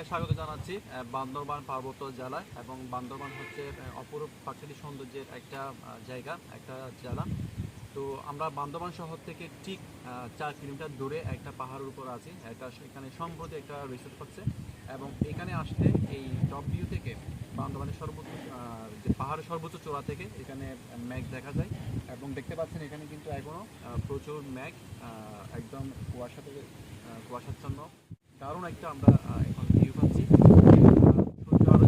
স্বাগত জানাচ্ছি বান্দরবান পার্বত্য জেলায়। এবং বান্দরবান হচ্ছে অপরূপ প্রাকৃতিক সৌন্দর্যের একটা জায়গা, একটা জেলা। তো আমরা বান্দরবান শহর থেকে ঠিক 4 কিলোমিটার দূরে একটা পাহাড়ের উপর আছি। এখানে সম্প্রতি একটা রিসোর্ট হচ্ছে, এবং এখানে আসলে এই টপ ভিউ থেকে বান্দরবানের সর্বোচ্চ যে পাহাড়ের সর্বোচ্চ চূড়া থেকে এখানে মেঘ দেখা যায়। এবং দেখতে পাচ্ছেন এখানে কিন্তু এখনও প্রচুর মেঘ, একদম কুয়াশাচ্ছন্ন। দারুণ একটা আমরা এখন ভিউ পাচ্ছি। সূর্য আলো